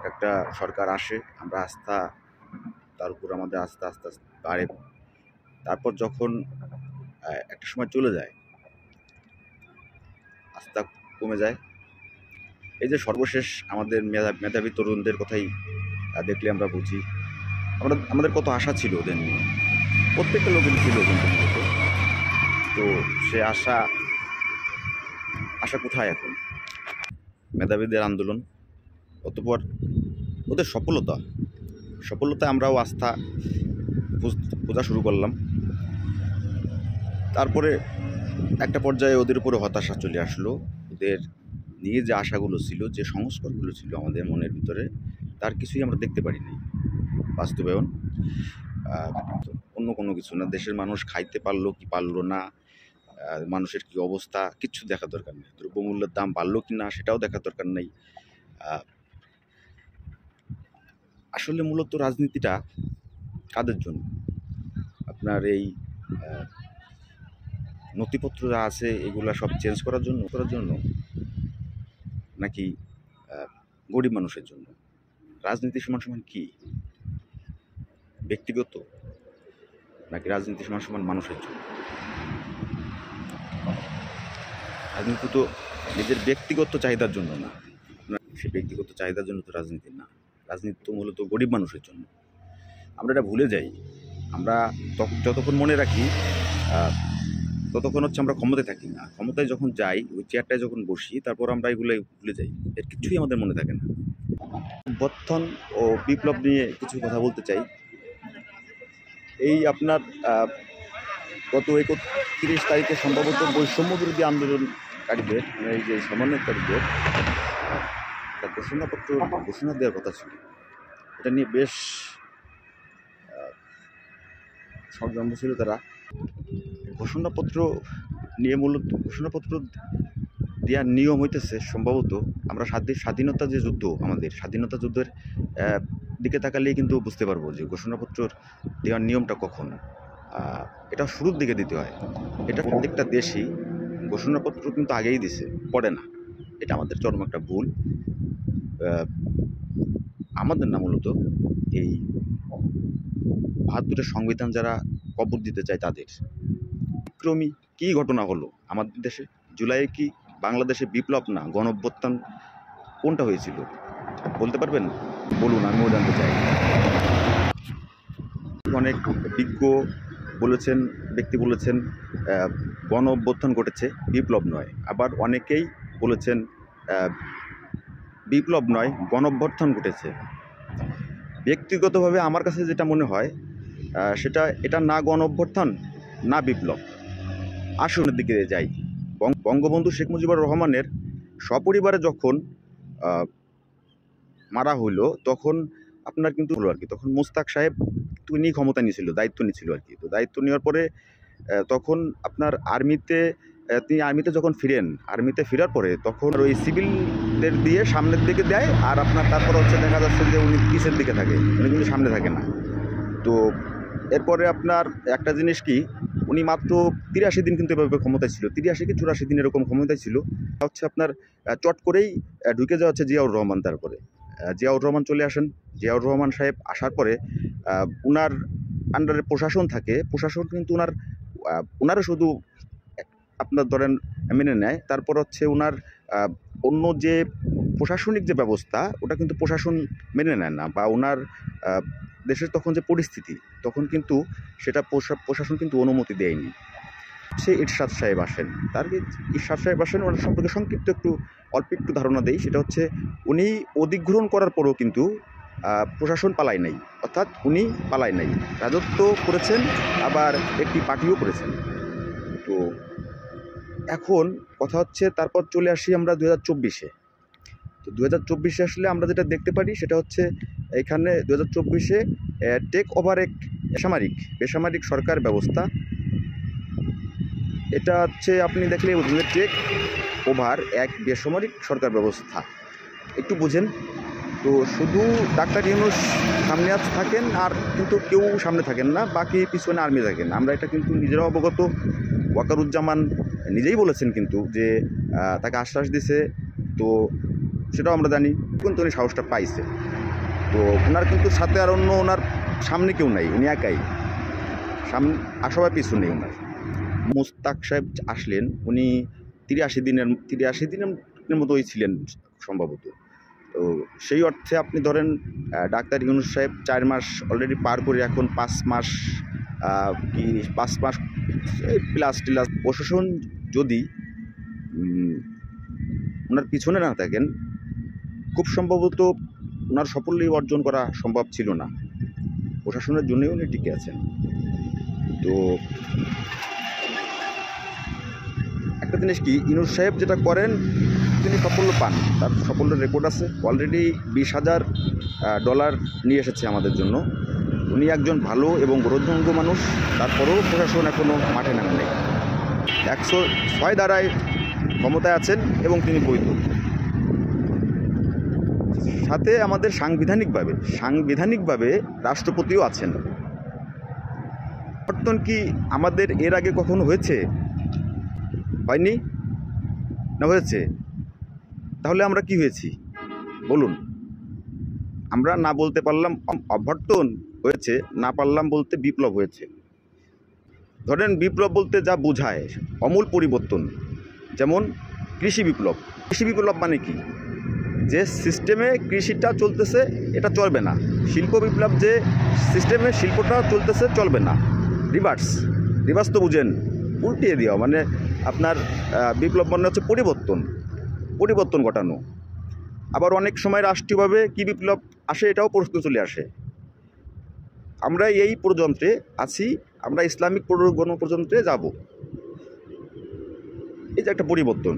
একটা সরকার আসে, আমরা আস্থা তার উপর আমাদের আস্থা আস্তে আস্তে বাড়ে। তারপর যখন একটা সময় চলে যায়, আস্থা কমে যায়। এই যে সর্বশেষ আমাদের মেধাবী তরুণদের কথাই দেখলে আমরা বুঝি, আমাদের কত আশা ছিল ওদের নিয়ে, প্রত্যেকটা লোকের ছিল কিন্তু মূলত। তো সে আশা কোথায় এখন? মেধাবীদের আন্দোলন, অতঃপর ওদের সফলতায় আমরাও আস্থা খোঁজা শুরু করলাম। তারপরে একটা পর্যায়ে ওদের উপরে হতাশা চলে আসলো। ওদের নিয়ে যে আশাগুলো ছিল, যে সংস্কারগুলো ছিল আমাদের মনের ভিতরে, তার কিছুই আমরা দেখতে পারিনি বাস্তবায়ন। অন্য কোনো কিছু না, দেশের মানুষ খাইতে পারলো কি পারলো না, মানুষের কি অবস্থা, কিচ্ছু দেখার দরকার নেই। দ্রব্যমূল্যের দাম বাড়লো কি না সেটাও দেখার দরকার নেই। আসলে মূলত রাজনীতিটা কাদের জন্য? আপনার এই নথিপত্র যা আছে এগুলা সব চেঞ্জ করার জন্য নাকি গরিব মানুষের জন্য? রাজনীতি সমান সমান কি? ব্যক্তিগত নাকি রাজনীতি সমান সমান মানুষের জন্য? রাজনীতি তো নিজের ব্যক্তিগত চাহিদার জন্য না, সে ব্যক্তিগত চাহিদার জন্য তো রাজনীতি না। রাজনীতি তো মূলত গরিব মানুষের জন্য। আমরা এটা ভুলে যাই। আমরা যতক্ষণ মনে রাখি ততক্ষণ হচ্ছে আমরা ক্ষমতায় থাকি না। ক্ষমতায় যখন যাই, ওই চেয়ারটায় যখন বসি, তারপর আমরা এগুলোই ভুলে যাই। এর কিছুই আমাদের মনে থাকে না। অভ্যুত্থান ও বিপ্লব নিয়ে কিছু কথা বলতে চাই। এই আপনার গত 31 তারিখে সম্ভবত বৈষম্য বিরোধী আন্দোলনকারীদের, এই যে সমন্বয়কারীদের একটা ঘোষণা দেওয়ার কথা ছিল। এটা নিয়ে বেশ সংগ্রাম ছিল তারা। ঘোষণাপত্র নিয়ে মূলত ঘোষণাপত্র দেওয়ার নিয়ম হইতেছে সম্ভবত, আমরা স্বাধীনতা যে যুদ্ধ, আমাদের স্বাধীনতা যুদ্ধের দিকে তাকালেই কিন্তু বুঝতে পারবো যে ঘোষণাপত্র দেওয়ার নিয়মটা কখন। এটা শুরুর দিকে দিতে হয়। এটা প্রত্যেকটা দেশই ঘোষণাপত্র কিন্তু আগেই দিছে, পড়ে না। এটা আমাদের চরম একটা ভুল। আমাদের না, মূলত এই ৭২-এর সংবিধান যারা কবর দিতে চায় তাদের। বিক্রমী কী ঘটনা হলো আমাদের দেশে? জুলাইয়ে কি বাংলাদেশে বিপ্লব না গণঅভ্যুত্থান কোনটা হয়েছিল বলতে পারবেন? বলুন, আমিও জানতে চাই। অনেক বিজ্ঞ ব্যক্তি বলেছেন গণঅভ্যুত্থান ঘটেছে, বিপ্লব নয়। আবার অনেকেই বলেছেন বিপ্লব নয়, গণঅভ্যুত্থান ঘটেছে। ব্যক্তিগতভাবে আমার কাছে যেটা মনে হয়, এটা না গণঅভ্যুত্থান না বিপ্লব। আসনের দিকে যাই। বঙ্গবন্ধু শেখ মুজিবুর রহমানের সপরিবারে যখন মারা হইল, তখন আপনার কিন্তু হলো আর কি, তখন মুস্তাক সাহেব তিনি ক্ষমতা নিয়েছিল, দায়িত্ব নিয়েছিল আর কি। তো দায়িত্ব নেওয়ার পরে তখন আপনার তিনি আর্মিতে যখন আর্মিতে ফেরার পরে তখন ওই সিভিলদের দিয়ে সামনের দিকে দেয়, আর আপনার তারপর হচ্ছে দেখা যাচ্ছে যে উনি পিছের দিকে থাকে, উনি কিন্তু সামনে থাকে না। তো এরপরে আপনার একটা জিনিস কি, উনি মাত্র 83 দিন কিন্তু এভাবে ক্ষমতায় ছিল, 83 কি 84 দিন এরকম ক্ষমতায় ছিল। হচ্ছে আপনার চট করেই ঢুকে যাওয়া হচ্ছে জিয়াউর রহমান। তারপরে জিয়াউর রহমান চলে আসেন। জিয়াউর রহমান সাহেব আসার পরে উনার আন্ডারে প্রশাসন থাকে। প্রশাসন কিন্তু উনারও শুধু আপনার ধরেন মেনে নেয়। তারপর হচ্ছে উনার অন্য যে প্রশাসনিক যে ব্যবস্থা, ওটা কিন্তু প্রশাসন মেনে নেয় না, বা ওনার দেশের তখন যে পরিস্থিতি, তখন কিন্তু সেটা প্রশাসন কিন্তু অনুমতি দেয়নি। সে ইরশাদ সাহেব আসেন। ওনার সম্পর্কে সংক্ষিপ্ত অল্প একটু ধারণা দেই। সেটা হচ্ছে উনি অধিগ্রহণ করার পরেও কিন্তু প্রশাসন পালায় নাই, অর্থাৎ উনি পালায় নাই, রাজত্ব করেছেন, আবার একটি পার্টিও করেছেন। তো এখন কথা হচ্ছে, তারপর চলে আসি আমরা 2024-এ। তো 2024-এ আসলে আমরা যেটা দেখতে পারি সেটা হচ্ছে, এখানে 2024-এ টেক ওভার এক বেসামরিক সরকার ব্যবস্থা। এটা হচ্ছে আপনি দেখলে বুঝবেন, টেক ওভার এক বেসামরিক সরকার ব্যবস্থা। একটু বুঝেন তো, শুধু ডাক্তার ইউনূস সামনে থাকেন, আর কিন্তু কেউ সামনে থাকেন না, বাকি পিছনে আর্মি থাকেন। আমরা এটা কিন্তু নিজেরা অবগত। ওয়াকারুজ্জামান নিজেই বলেছেন কিন্তু যে তাকে আশ্বাস দিছে। তো সেটাও আমরা জানি, কিন্তু উনি সাহসটা পাইছে। তো ওনার কিন্তু সাথে আর অন্য ওনার সামনে কেউ নাই, উনি একাই সামনে, সবাই পিছু নেই ওনার। মুস্তাক সাহেব আসলেন, উনি 83 দিনের মতোই ছিলেন সম্ভবত। তো সেই অর্থে আপনি ধরেন ডাক্তার ইউনূস সাহেব 4 মাস অলরেডি পার করে এখন 5 মাস কি 5 মাস প্লাস টিলাস প্রশাসন যদি ওনার পিছনে না থাকেন, খুব সম্ভবত ওনার সাফল্য অর্জন করা সম্ভব ছিল না। প্রশাসনের জন্যই উনি টিকে আছেন। তো একটা জিনিস কি, ইউনূস সাহেব যেটা করেন তিনি সাফল্য পান, তার সাফল্যের রেকর্ড আছে। অলরেডি $20,000 নিয়ে এসেছে আমাদের জন্য। উনি একজন ভালো এবং গ্রহণযোগ্য মানুষ, তারপরেও প্রশাসন এখনও মাঠে নামে নেই। 106 ধারায় ক্ষমতায় আছেন এবং তিনি বৈধ। সাথে আমাদের সাংবিধানিকভাবে রাষ্ট্রপতিও আছেন। পরিবর্তন কি আমাদের এর আগে কখনো হয়েছে? হয়নি না হয়েছে? তাহলে আমরা কি হয়েছি বলুন? আমরা না বলতে পারলাম অভ্যর্থন হয়েছে, না পারলাম বলতে বিপ্লব হয়েছে। ধরেন বিপ্লব বলতে যা বোঝায় আমূল পরিবর্তন, যেমন কৃষি বিপ্লব মানে কি? যে সিস্টেমে কৃষিটা চলতেছে এটা চলবে না। শিল্প বিপ্লব, যে সিস্টেমে শিল্পটা চলতেছে চলবে না। রিভার্স তো বুঝেন, উল্টিয়ে দেওয়া, মানে আপনার বিপ্লব মানে হচ্ছে পরিবর্তন ঘটানো। আবার অনেক সময় রাষ্ট্রীয়ভাবে কি বিপ্লব আসে এটাও প্রশ্ন চলে আসে। আমরা এই প্রযন্ত্রে আছি, আমরা ইসলামিক গণপ্রজাতন্ত্রে যাব। এই যে একটা পরিবর্তন,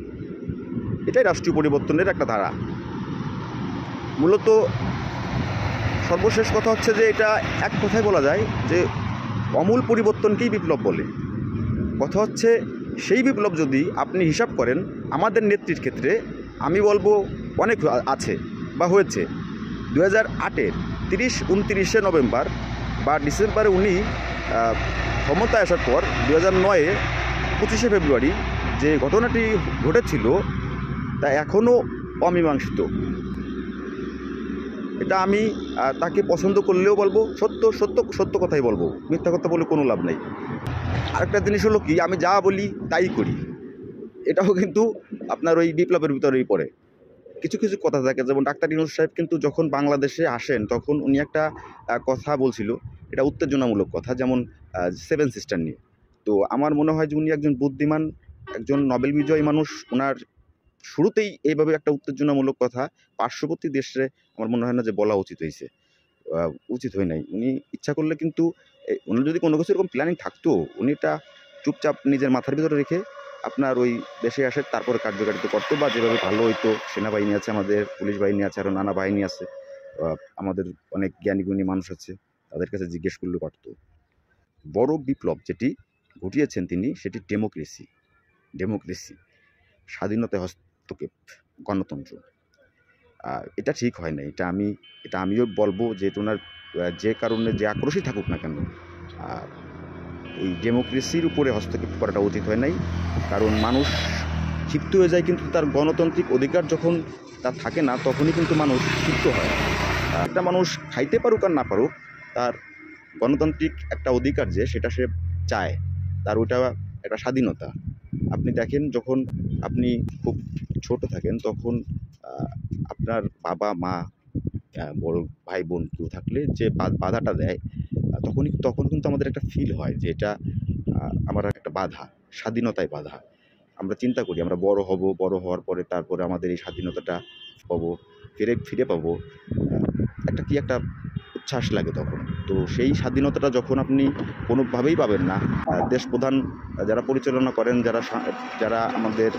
এটাই রাষ্ট্রীয় পরিবর্তনের একটা ধারা। মূলত সর্বশেষ কথা হচ্ছে যে এটা এক কথায় বলা যায় যে আমূল পরিবর্তনকেই বিপ্লব বলে। কথা হচ্ছে সেই বিপ্লব যদি আপনি হিসাব করেন আমাদের নেত্রীর ক্ষেত্রে, আমি বলবো অনেক আছে বা হয়েছে। 2008-এর 30-29 নভেম্বর বা ডিসেম্বরে উনি ক্ষমতায় আসার পর 2009-এ 25শে ফেব্রুয়ারি যে ঘটনাটি ঘটেছিল তা এখনও অমীমাংসিত। এটা আমি তাকে পছন্দ করলেও বলবো সত্য কথাই বলবো, মিথ্যা কথা বলে কোনো লাভ নেই। আরেকটা জিনিস হলো কি, আমি যা বলি তাই করি, এটাও কিন্তু আপনার ওই বিপ্লবের ভিতরেই পড়ে। কিছু কথা থাকে, যেমন ডাক্তার ইউনূস সাহেব কিন্তু যখন বাংলাদেশে আসেন তখন উনি একটা কথা বলছিল, এটা উত্তেজনামূলক কথা, যেমন 7 সিস্টার নিয়ে। তো আমার মনে হয় যে উনি একজন বুদ্ধিমান, একজন নোবেল বিজয়ী মানুষ। ওনার শুরুতেই এইভাবে একটা উত্তেজনামূলক কথা পার্শ্ববর্তী দেশে আমার মনে হয় না যে বলা উচিত হয় নাই। উনি ইচ্ছা করলে কিন্তু, ওনার যদি কোনো কিছু এরকম প্ল্যানিং থাকতো, উনি এটা চুপচাপ নিজের মাথার ভিতরে রেখে আপনার ওই দেশে আসে, তারপরে কার্যকারিতা করতো, বা যেভাবে ভালো হইতো। সেনাবাহিনী আছে, আমাদের পুলিশ বাহিনী আছে, আরও নানা বাহিনী আছে, আমাদের অনেক জ্ঞানী মানুষ আছে, তাদের কাছে জিজ্ঞেস করলে পারতো। বড় বিপ্লব যেটি ঘটিয়েছেন তিনি, সেটি ডেমোক্রেসি, স্বাধীনতায় হস্তক্ষেপ, গণতন্ত্র। এটা ঠিক হয় না। এটা আমিও বলবো যে ওনার যে কারণে যে আক্রোশই থাকুক না কেন, এই ডেমোক্রেসির উপরে হস্তক্ষেপ করাটা উচিত হয় নাই। কারণ মানুষ ক্ষিপ্ত হয়ে যায়, কিন্তু তার গণতান্ত্রিক অধিকার যখন তার থাকে না, তখনই কিন্তু মানুষ ক্ষিপ্ত হয়। একটা মানুষ খাইতে পারুক আর না পারুক, তার গণতান্ত্রিক একটা অধিকার যে সেটা সে চায়, তার ওইটা একটা স্বাধীনতা। আপনি দেখেন, যখন আপনি খুব ছোট থাকেন তখন আপনার বাবা মা, বড় ভাই বোন কেউ থাকলে যে বাধাটা দেয়, তখন কিন্তু আমাদের একটা ফিল হয় যে এটা আমার একটা বাধা, স্বাধীনতায় বাধা। আমরা চিন্তা করি আমরা বড় হব, বড় হওয়ার পরে তারপরে আমাদের এই স্বাধীনতাটা পাবো, ফিরে পাবো, একটা উচ্ছ্বাস লাগে তখন। তো সেই স্বাধীনতাটা যখন আপনি কোনোভাবেই পাবেন না, দেশ প্রধান যারা পরিচালনা করেন, যারা আমাদের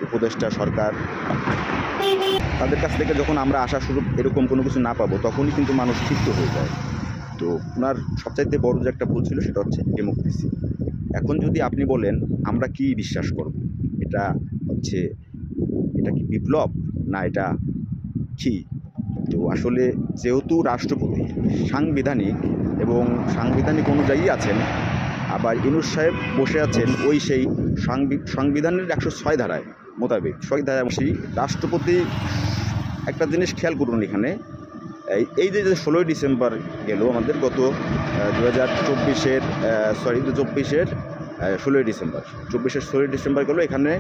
উপদেষ্টা সরকার, তাদের কাছ থেকে যখন আমরা আশা শুরু এরকম কোনো কিছু না পাবো, তখনই কিন্তু মানুষ ক্ষিপ্ত হয়ে যায়। তো ওনার সবচাইতে বড় যে একটা ভুল ছিল সেটা হচ্ছে ডেমোক্রেসি। এখন যদি আপনি বলেন আমরা কি বিশ্বাস করব, এটা কি বিপ্লব না এটা কি? তো আসলে যেহেতু রাষ্ট্রপতি সাংবিধানিক অনুযায়ী আছেন, আবার ইউনূস সাহেব বসে আছেন ওই সেই সংবিধানের 106 ধারায়, মোতাবেক রাষ্ট্রপতি একটা জিনিস খেয়াল করুন এখানে, এই যে 16ই ডিসেম্বর গেল আমাদের গত 2024-এর 16ই ডিসেম্বর 16ই ডিসেম্বর গেল, এখানে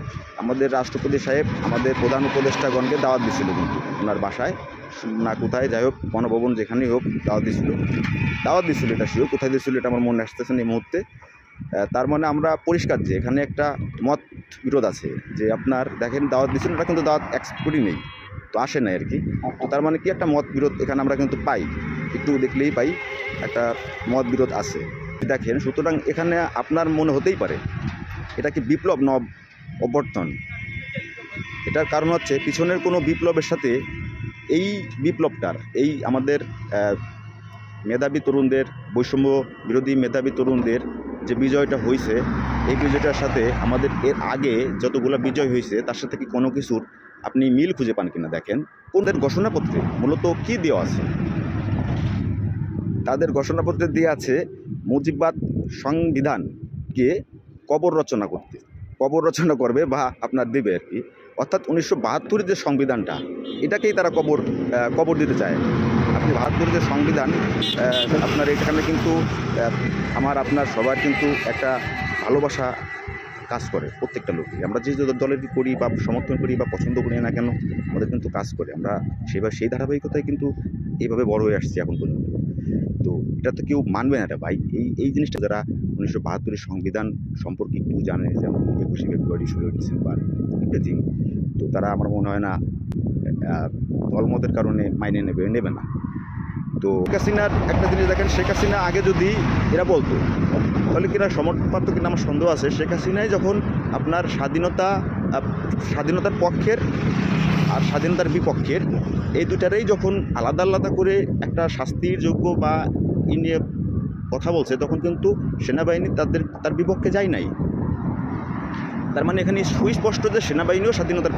আমাদের রাষ্ট্রপতি সাহেব আমাদের প্রধান উপদেষ্টাগণকে দাওয়াত দিছিল কিন্তু ওনার বাসায় না কোথায়, যাই হোক গণভবন যেখানেই হোক দাওয়াত দিছিল এটা শিও কোথায় দিছিল এটা আমার মনে আসতেছে না এই মুহূর্তে। তার মানে আমরা পরিষ্কার যে এখানে একটা মত বিরোধ আছে, যে আপনার দেখেন দাওয়াত দিছিল, এটা কিন্তু দাওয়াত অ্যাকসেপ্ট করি নেই, তো আসে না আর কি। তো তার মানে কি একটা মত বিরোধ এখানে আমরা কিন্তু পাই, একটু দেখলেই পাই একটা মত বিরোধ আছে দেখেন। সুতরাং এখানে আপনার মনে হতেই পারে এটা কি বিপ্লব নব অভ্যর্থন, এটার কারণ হচ্ছে পিছনের কোনো বিপ্লবের সাথে এই বিপ্লবটার, এই আমাদের মেধাবী তরুণদের, বৈষম্য বিরোধী মেধাবী তরুণদের যে বিজয়টা হয়েছে, এই বিজয়টার সাথে আমাদের এর আগে যতগুলো বিজয় হয়েছে তার সাথে কি কোনো কিছুর আপনি মিল খুঁজে পান কিনা দেখেন। কোনদের ঘোষণাপত্রে মূলত কি দেওয়া আছে, তাদের ঘোষণাপত্রে দিয়ে আছে মুজিববাদ সংবিধানকে কবর রচনা করবে বা আপনার দেবে আর কি। অর্থাৎ 1972 যে সংবিধানটা, এটাকেই তারা কবর দিতে চায়। আপনি 72 যে সংবিধান, আপনার এখানে কিন্তু আপনার সবার কিন্তু একটা ভালোবাসা কাজ করে প্রত্যেকটা লোকই। আমরা যে দলের করি বা সমর্থন করি বা পছন্দ করি না কেন, আমাদের কিন্তু কাজ করে। আমরা সেই ধারাবাহিকতায় কিন্তু এইভাবে বড় হয়ে আসছি এখন পর্যন্ত। তো এটা তো কেউ মানবে না রে ভাই। এই জিনিসটা যারা 1972-এর সংবিধান সম্পর্কে একটু জানে, যেমন 21শে ফেব্রুয়ারি, 16ই ডিসেম্বর ইত্যাদি, তো তারা আমার মনে হয় না দলমতের কারণে মাইনে নেবে না। তো শেখ হাসিনার একটা জিনিস দেখেন, শেখ হাসিনা আগে যদি এরা বলতো তাহলে কিনা সমর্থন পারত কিনা আমার সন্দেহ আছে। শেখ হাসিনাই যখন আপনার স্বাধীনতার পক্ষের আর স্বাধীনতার বিপক্ষের এই দুটারেই যখন আলাদা আলাদা করে একটা শাস্তির যোগ্য বা নিয়ে কথা বলছে, তখন কিন্তু সেনাবাহিনী তার বিপক্ষে যায় নাই। তার মানে এখানে সুস্পষ্ট যে সেনাবাহিনীও স্বাধীনতার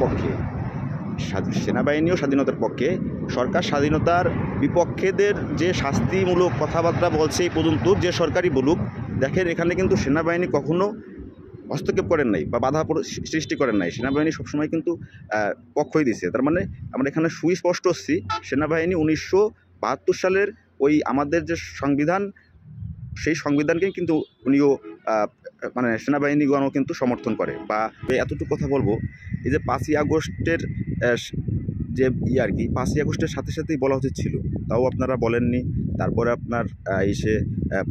পক্ষে, সরকার স্বাধীনতার বিপক্ষেদের যে শাস্তিমূলক কথাবার্তা বলছে এই পর্যন্ত যে সরকারই বলুক, দেখেন এখানে কিন্তু সেনাবাহিনী কখনো হস্তক্ষেপ করেন নাই বা বাধা সৃষ্টি করেন নাই। সেনাবাহিনী সবসময় কিন্তু পক্ষই দিছে। তার মানে আমরা এখানে সুস্পষ্ট হচ্ছি, সেনাবাহিনী 1972 সালের ওই আমাদের যে সংবিধান, সেই সংবিধানকে কিন্তু উনিও মানে সেনাবাহিনীগণও কিন্তু সমর্থন করে। বা এতটুকু কথা বলবো, এই যে 5ই আগস্টের যে আর কি, 5ই আগস্টের সাথে সাথেই বলা উচিত ছিল, তাও আপনারা বলেননি। তারপরে আপনার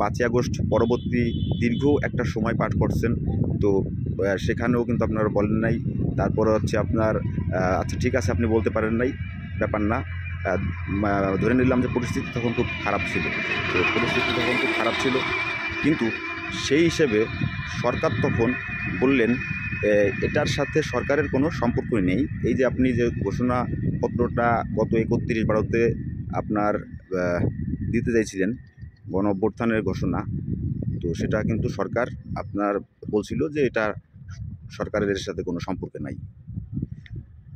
5ই আগস্ট পরবর্তী দীর্ঘ একটা সময় পাঠ করছেন, তো সেখানেও কিন্তু আপনারা বলেন নাই। তারপরে হচ্ছে আপনার আচ্ছা ঠিক আছে, আপনি বলতে পারেন নাই, ব্যাপার না, ধরে নিলাম যে পরিস্থিতি তখন খুব খারাপ ছিল। কিন্তু সেই হিসেবে সরকার তখন বললেন এটার সাথে সরকারের কোনো সম্পর্কই নেই। এই যে আপনি যে ঘোষণাপত্রটা গত 31/12-তে আপনার দিতে চাইছিলেন, গণ অভ্যুত্থানের ঘোষণা, তো সেটা কিন্তু সরকার আপনার বলছিল যে এটা সরকারের সাথে কোনো সম্পর্ক নাই।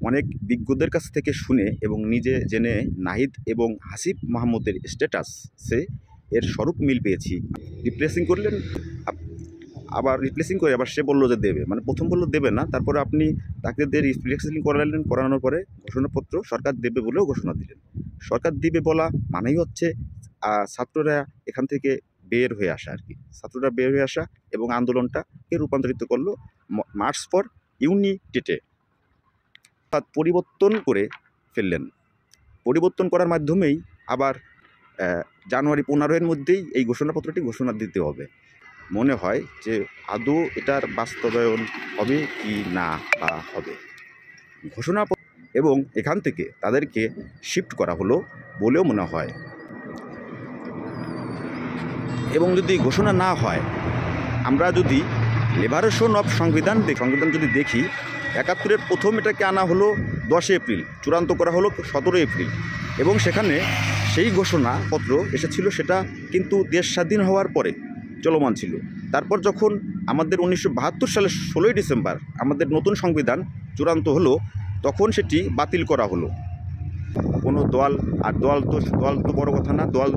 অনেক বিজ্ঞদের কাছ থেকে শুনে এবং নিজে জেনে নাহিদ এবং হাসিব মাহমুদের স্ট্যাটাসে এর স্বরূপ মিল পেয়েছি। রিপ্লেসিং করে আবার সে বললো যে দেবে, মানে প্রথম বললো দেবে না, তারপরে আপনি তাকে রিপ্লেসিং করানোর পরে ঘোষণাপত্র সরকার দেবে বলেও ঘোষণা দিলেন। সরকার দিবে বলা মানেই হচ্ছে ছাত্ররা এখান থেকে বের হয়ে আসা আর কি, ছাত্ররা বের হয়ে আসা এবং আন্দোলনটাকে রূপান্তরিত করলো মার্চ ফর ইউনিটিতে। পরিবর্তন করে ফেললেন। পরিবর্তন করার মাধ্যমেই আবার জানুয়ারি 15-এর মধ্যেই এই ঘোষণাপত্রটি ঘোষণা দিতে হবে। মনে হয় যে আদৌ এটার বাস্তবায়ন হবে কি না বা হবে ঘোষণাপত্র, এবং এখান থেকে তাদেরকে শিফট করা হলো বলেও মনে হয়। এবং যদি ঘোষণা না হয়, আমরা যদি লিবারেশন অফ সংবিধান যদি দেখি, 71-এর প্রথম এটাকে আনা হলো 10 এপ্রিল, চূড়ান্ত করা হলো 17 এপ্রিল, এবং সেখানে সেই ঘোষণাপত্র এসেছিল, সেটা কিন্তু দেশ স্বাধীন হওয়ার পরে চলমান ছিল। তারপর যখন আমাদের 1972 সালের 16ই ডিসেম্বর আমাদের নতুন সংবিধান চূড়ান্ত হলো, তখন সেটি বাতিল করা হলো। কোনো দল তো বড় কথা না, দল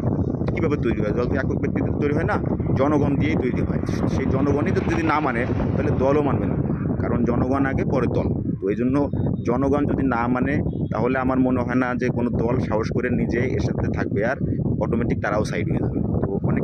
কীভাবে তৈরি হয়? দল তো একক ব্যক্তিতে তৈরি হয় না, জনগণ দিয়েই তৈরি হয়। সেই জনগণই যদি না মানে, তাহলে দলও মানবে না, কারণ জনগণ আগে পরে দল। তো এই জন্য জনগণ যদি না মানে তাহলে আমার মনে হয় না যে কোনো দল সাহস করে নিজে এর সাথে থাকবে, আর অটোমেটিক তারাও সাইড হয়ে যাবে। তো অনেক